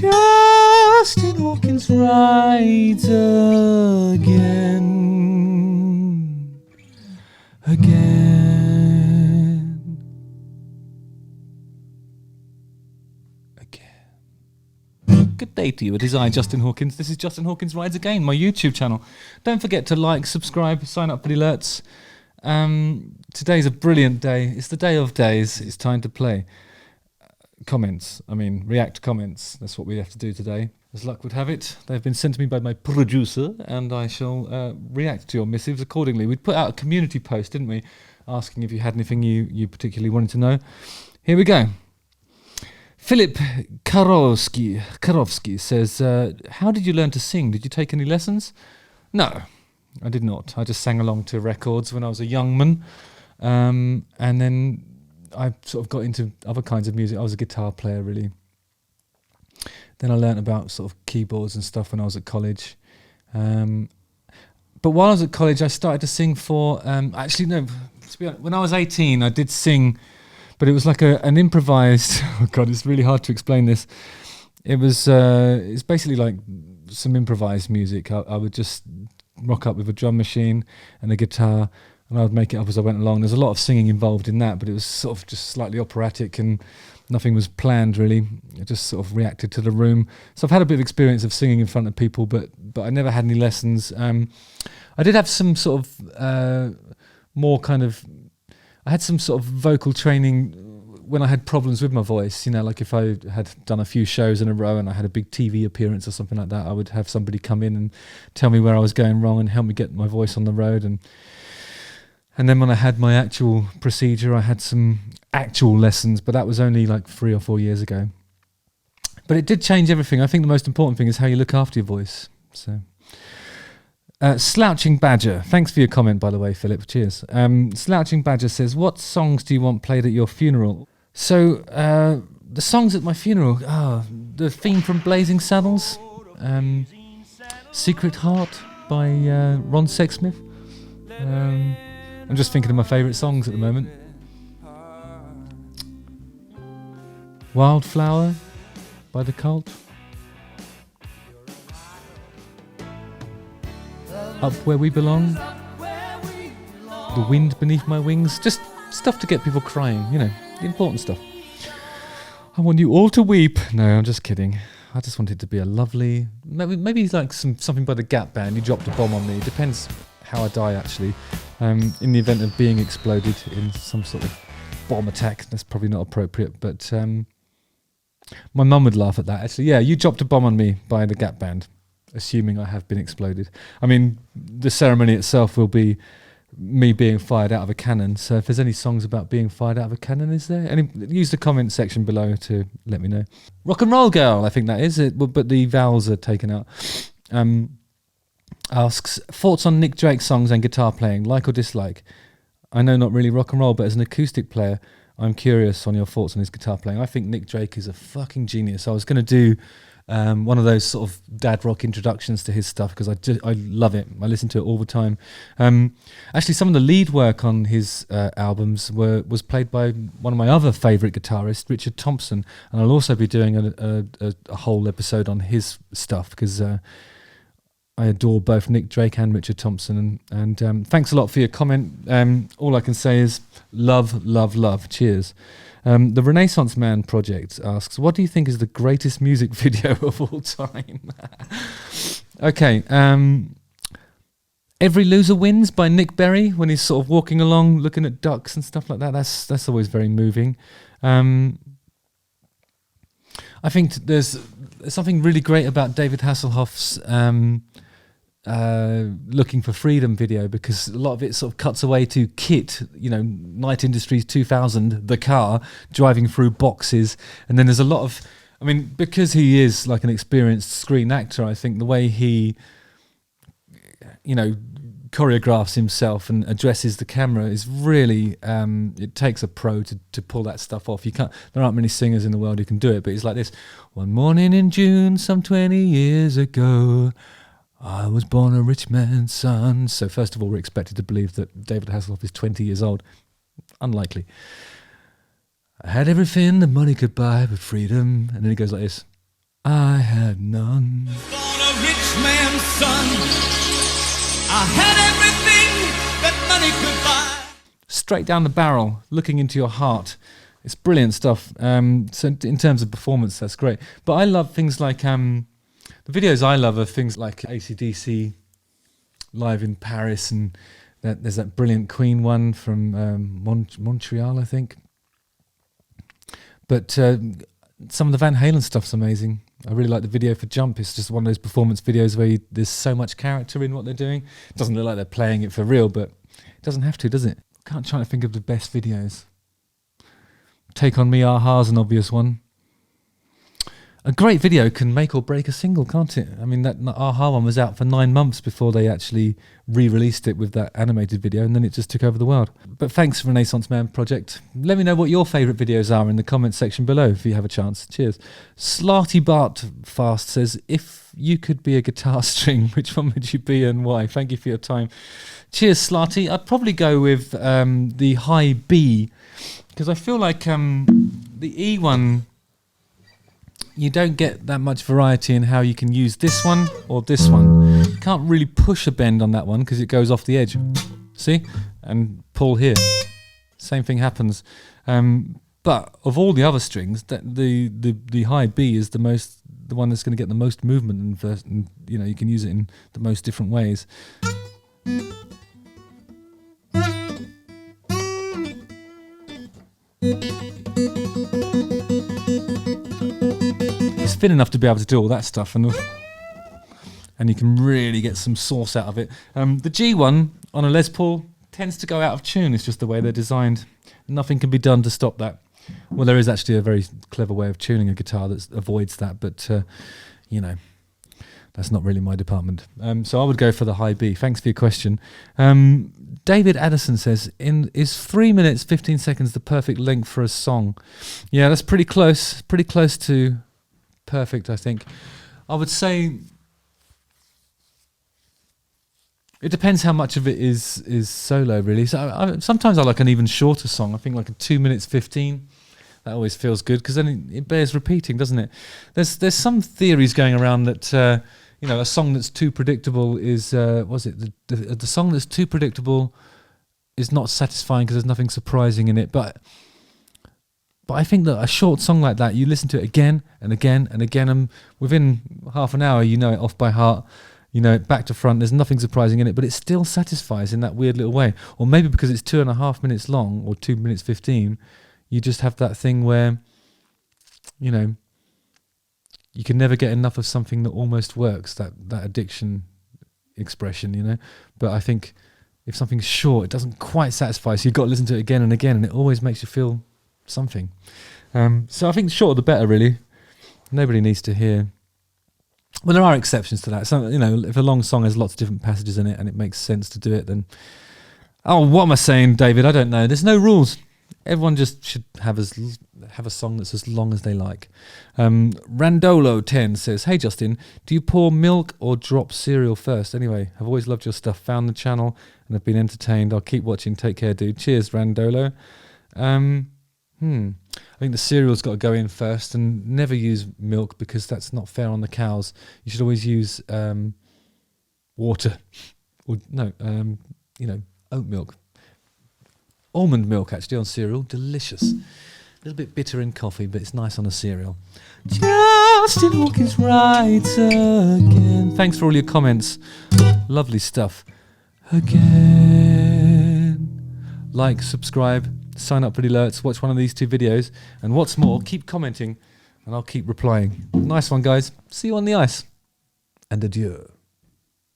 Justin Hawkins rides again. Good day to you. It is I, Justin Hawkins. This is Justin Hawkins Rides Again, my YouTube channel. Don't forget to like, subscribe, sign up for the alerts. Today's a brilliant day. It's the day of days. It's time to play. React comments. That's what we have to do today. As luck would have it, they've been sent to me by my producer, and I shall react to your missives accordingly. We'd put out a community post, didn't we, asking if you had anything you particularly wanted to know. Here we go. Philip Karowski says, how did you learn to sing? Did you take any lessons? No, I did not. I just sang along to records when I was a young man. And then I sort of got into other kinds of music. I was a guitar player, really. Then I learnt about sort of keyboards and stuff when I was at college. But while I was at college, I started to sing for... to be honest, when I was 18, I did sing... But it was like an improvised... Oh, God, it's really hard to explain this. It's basically like some improvised music. I would just rock up with a drum machine and a guitar, and I would make it up as I went along. There's a lot of singing involved in that, but it was sort of just slightly operatic and nothing was planned, really. I just sort of reacted to the room. So I've had a bit of experience of singing in front of people, but I never had any lessons. I did have some sort of I had some sort of vocal training when I had problems with my voice, like if I had done a few shows in a row and I had a big TV appearance or something like that, I would have somebody come in and tell me where I was going wrong and help me get my voice on the road. And then when I had my actual procedure, I had some actual lessons, but that was only like 3 or 4 years ago. But it did change everything. I think the most important thing is how you look after your voice. So... Slouching Badger, thanks for your comment, by the way, Philip. Cheers. Slouching Badger says, what songs do you want played at your funeral? So, the songs at my funeral, the theme from Blazing Saddles, Secret Heart by Ron Sexsmith. I'm just thinking of my favourite songs at the moment. Wildflower by The Cult. Up Where We Belong, The Wind Beneath My Wings, just stuff to get people crying, the important stuff. I want you all to weep. No, I'm just kidding. I just want it to be a lovely, maybe like something by the Gap Band, You Dropped a Bomb on Me. It depends how I die, actually. In the event of being exploded in some sort of bomb attack, that's probably not appropriate, but my mum would laugh at that, actually. Yeah, You Dropped a Bomb on Me by the Gap Band. Assuming I have been exploded. The ceremony itself will be me being fired out of a cannon. So if there's any songs about being fired out of a cannon, is there? Use the comment section below to let me know. Rock and Roll Girl, I think that is it, but the vowels are taken out. Asks, thoughts on Nick Drake songs and guitar playing, like or dislike? I know not really rock and roll, but as an acoustic player, I'm curious on your thoughts on his guitar playing. I think Nick Drake is a fucking genius. I was going to do... one of those sort of dad rock introductions to his stuff because I love it. I listen to it all the time. Actually, some of the lead work on his albums was played by one of my other favourite guitarists, Richard Thompson, and I'll also be doing a whole episode on his stuff because I adore both Nick Drake and Richard Thompson. And thanks a lot for your comment. All I can say is love, love, love. Cheers. The Renaissance Man Project asks, what do you think is the greatest music video of all time? Okay. Every Loser Wins by Nick Berry, when he's sort of walking along looking at ducks and stuff like that. That's always very moving. I think there's something really great about David Hasselhoff's Looking for Freedom video, because a lot of it sort of cuts away to Kit, Night Industries 2000, the car, driving through boxes. And then there's a lot of, because he is like an experienced screen actor, I think the way he, choreographs himself and addresses the camera is really, it takes a pro to pull that stuff off. There aren't many singers in the world who can do it, but it's like this. One morning in June, some 20 years ago, I was born a rich man's son. So first of all, we're expected to believe that David Hasselhoff is 20 years old. Unlikely. I had everything that money could buy but freedom. And then it goes like this. I had none. Born a rich man's son. I had everything that money could buy. Straight down the barrel, looking into your heart. It's brilliant stuff. So in terms of performance, that's great. But I love things like the videos I love are things like AC/DC live in Paris, and there's that brilliant Queen one from Montreal, I think. But some of the Van Halen stuff's amazing. I really like the video for Jump. It's just one of those performance videos where there's so much character in what they're doing. It doesn't look like they're playing it for real, but it doesn't have to, does it? Can't try to think of the best videos. Take On Me, a-ha's an obvious one. A great video can make or break a single, can't it? I mean, that a-ha one was out for 9 months before they actually re-released it with that animated video, and then it just took over the world. But thanks, Renaissance Man Project. Let me know what your favourite videos are in the comments section below if you have a chance. Cheers. Slarty Bart Fast says, if you could be a guitar string, which one would you be and why? Thank you for your time. Cheers, Slarty. I'd probably go with the high B, because I feel like the E one, you don't get that much variety in how you can use this one or this one. You can't really push a bend on that one because it goes off the edge. See? And pull here. Same thing happens. But of all the other strings, the high B is the one that's going to get the most movement, and you know, you can use it in the most different ways. It's thin enough to be able to do all that stuff, and you can really get some sauce out of it. The G one on a Les Paul tends to go out of tune. It's just the way they're designed. Nothing can be done to stop that. Well, there is actually a very clever way of tuning a guitar that avoids that, but you know, that's not really my department. So I would go for the high B. Thanks for your question. David Addison says, is 3 minutes 15 seconds the perfect length for a song? Yeah, that's pretty close to perfect, I think. I would say it depends how much of it is solo, really. So sometimes I like an even shorter song. I think like a 2 minutes 15. That always feels good because then it bears repeating, doesn't it? There's some theories going around that you know, a song that's too predictable is the song that's too predictable is not satisfying because there's nothing surprising in it. But I think that a short song like that, you listen to it again and again and again, and within half an hour you know it off by heart. You know it back to front. There's nothing surprising in it, but it still satisfies in that weird little way. Or maybe because it's 2.5 minutes long or 2 minutes 15. You just have that thing where, you know, you can never get enough of something that almost works, that addiction expression, you know. But I think if something's short, it doesn't quite satisfy, so you've got to listen to it again and again, and it always makes you feel something. So I think the shorter the better, really. Nobody needs to hear... Well, there are exceptions to that. So, you know, if a long song has lots of different passages in it and it makes sense to do it, then... Oh, what am I saying, David? I don't know. There's no rules. Everyone just should have a song that's as long as they like. Randolo10 says, hey Justin, do you pour milk or drop cereal first? Anyway, I've always loved your stuff, found the channel and have been entertained. I'll keep watching. Take care, dude. Cheers, Randolo. I think the cereal's got to go in first, and never use milk because that's not fair on the cows. You should always use water. Or no, you know, oat milk. Almond milk, actually, on cereal. Delicious. A little bit bitter in coffee, but it's nice on a cereal. Justin Hawkins writes again. Thanks for all your comments. Lovely stuff. Again. Like, subscribe, sign up for the alerts, watch one of these 2 videos, and what's more, keep commenting, and I'll keep replying. Nice one, guys. See you on the ice. And adieu.